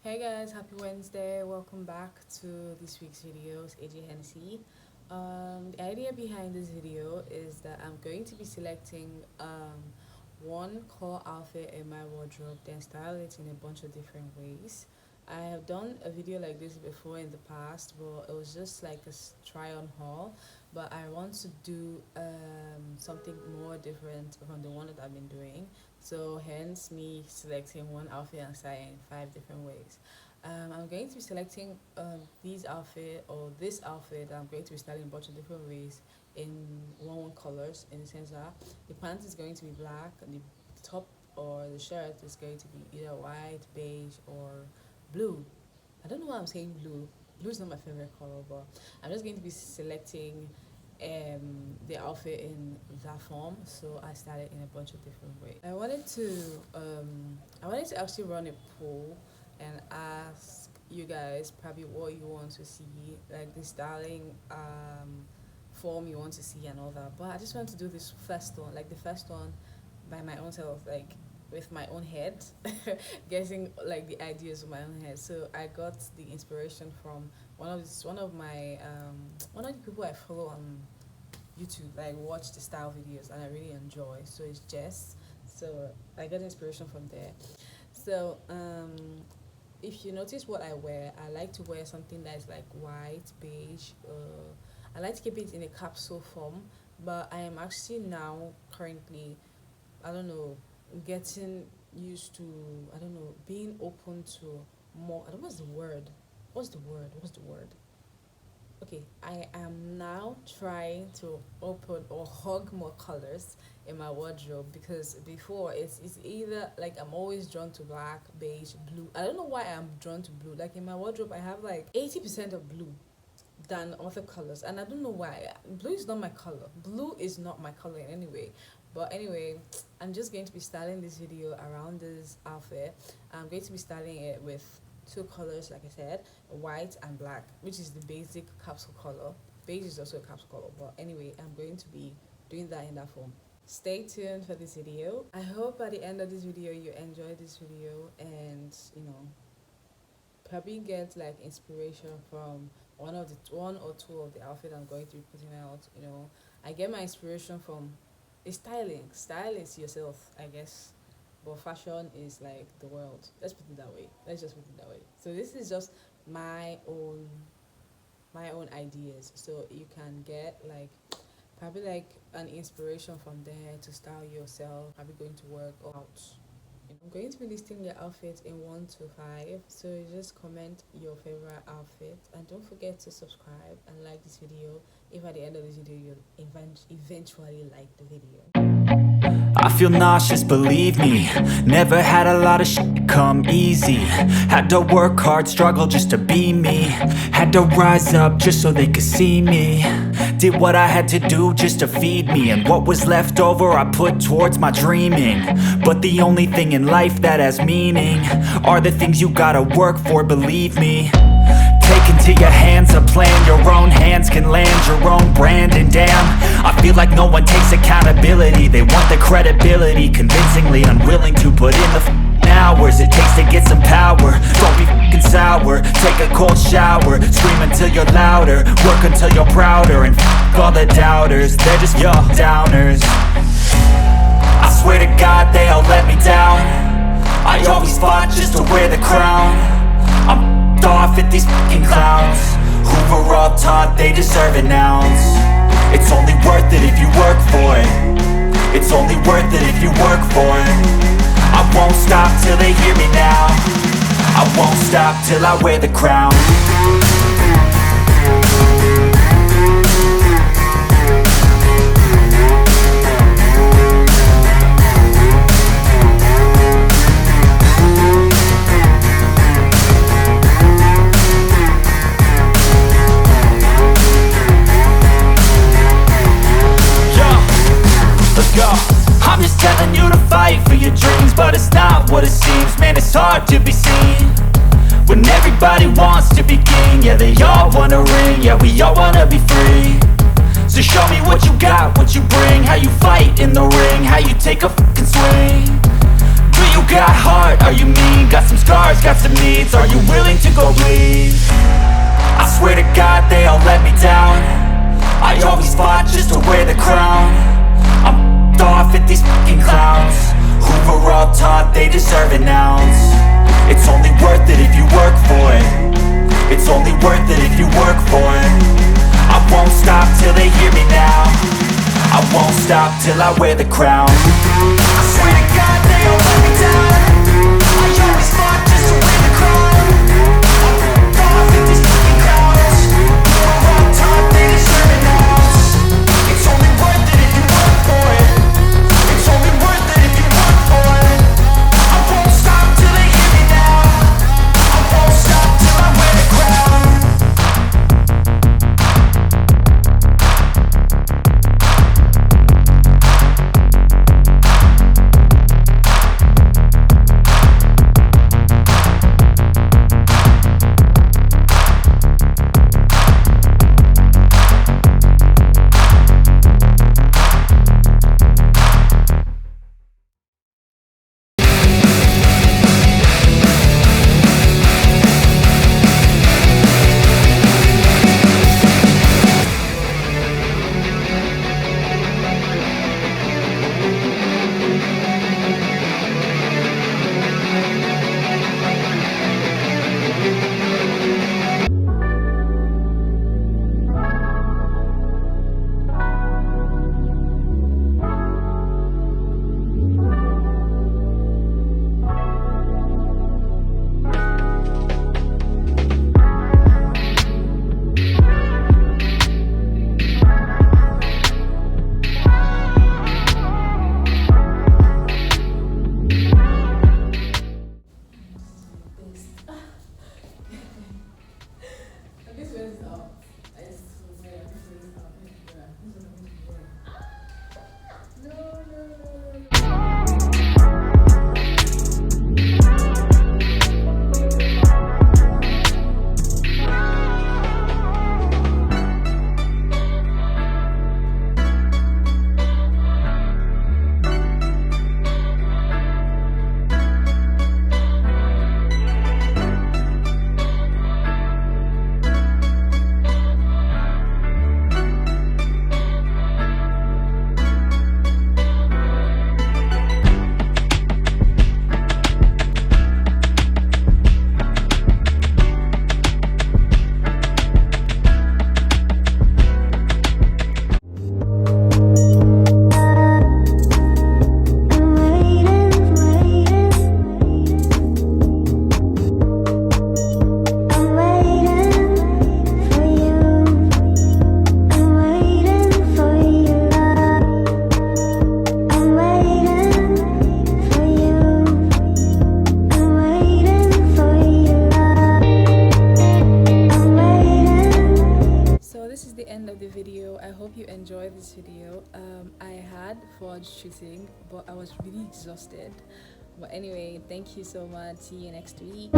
Hey guys, happy Wednesday. Welcome back to this week's video. It's AJ Hennessy. The idea behind this video is that I'm going to be selecting one core outfit in my wardrobe, then style it in a bunch of different ways. I have done a video like this before in the past, but it was just like a try on haul. But I want to do something more different from the one that I've been doing. So hence me selecting one outfit and styling 5 different ways. I'm going to be selecting these outfit or this outfit that I'm going to be styling a bunch of different ways in one colors, in the sense that the pants is going to be black and the top or the shirt is going to be either white, beige or blue. I don't know why I'm saying blue. Blue is not my favorite color, but I'm just going to be selecting the outfit in that form, so I started in a bunch of different ways. I wanted to actually run a poll and ask you guys probably what you want to see, like the styling form you want to see and all that. But I just want to do this first one, like the first one by my own self, like with my own head, getting like the ideas with my own head. So I got the inspiration from one of the people I follow on YouTube. Like watch the style videos and I really enjoy. So it's Jess. So I got inspiration from there. So if you notice what I wear, I like to wear something that's like white, beige. I like to keep it in a capsule form, but I am actually now currently, I don't know, getting used to, I don't know, being open to more. I don't know what's the word. What's the word? Okay, I am now trying to open or hug more colors in my wardrobe, because before it's either like I'm always drawn to black, beige, blue. I don't know why I'm drawn to blue. Like in my wardrobe I have like 80% of blue than other colors, and I don't know why. Blue is not my color. Blue is not my color in any way. But anyway, I'm just going to be styling this video around this outfit. I'm going to be styling it with 2 colors, like I said, white and black, which is the basic capsule color. Beige is also a capsule color, but anyway, I'm going to be doing that in that form. Stay tuned for this video. I hope at the end of this video you enjoy this video and probably get like inspiration from one or 2 of the outfit I'm going to be putting out. I get my inspiration from styling. Style is yourself, I guess, but fashion is like the world. Let's put it that way. Let's just put it that way. So this is just my own ideas, so you can get like probably like an inspiration from there to style yourself, probably going to work or out. I'm going to be listing your outfits in 1 to 5, so you just comment your favorite outfit and don't forget to subscribe and like this video if at the end of this video you eventually like the video. I feel nauseous, believe me. Never had a lot of shit come easy. Had to work hard, struggle just to be me. Had to rise up just so they could see me. Did what I had to do just to feed me, and what was left over I put towards my dreaming. But the only thing in life that has meaning are the things you gotta work for, believe me. Take into your hands a plan, your own hands can land your own brand. And damn, I feel like no one takes accountability. They want the credibility, convincingly unwilling to put in the hours it takes to get some power. Don't be f***ing sour, take a cold shower. Scream until you're louder, work until you're prouder. And f*** all the doubters, they're just your downers. I swear to God they all let me down. I always fought just to wear the crown. I'm off at these fucking clowns who were all taught they deserve an ounce. It's only worth it if you work for it. It's only worth it if you work for it. I won't stop till they hear me now. I won't stop till I wear the crown. I'm just telling you to fight for your dreams, but it's not what it seems. Man, it's hard to be seen when everybody wants to be king. Yeah, they all wanna ring, yeah, we all wanna be free. So show me what you got, what you bring, how you fight in the ring, how you take a fucking swing. Do you got heart? Are you mean? Got some scars, got some needs. Are you willing to go bleed? I swear to God they all let me down. I always fought just to wear the crown. I'm off at these fucking clowns who were all taught they deserve an ounce. It's only worth it if you work for it. It's only worth it if you work for it. I won't stop till they hear me now. I won't stop till I wear the crown. I swear to God they all let me down. I always fought just to wear the crown. I'm off at these fucking clowns who were all taught they deserve an ounce. It's only worth it if you work for it. It's only worth it if you work for it. I won't stop till they hear me now. I won't stop till I wear the crown. this video. I had fun shooting, but I was really exhausted. But anyway, thank you so much. See you next week.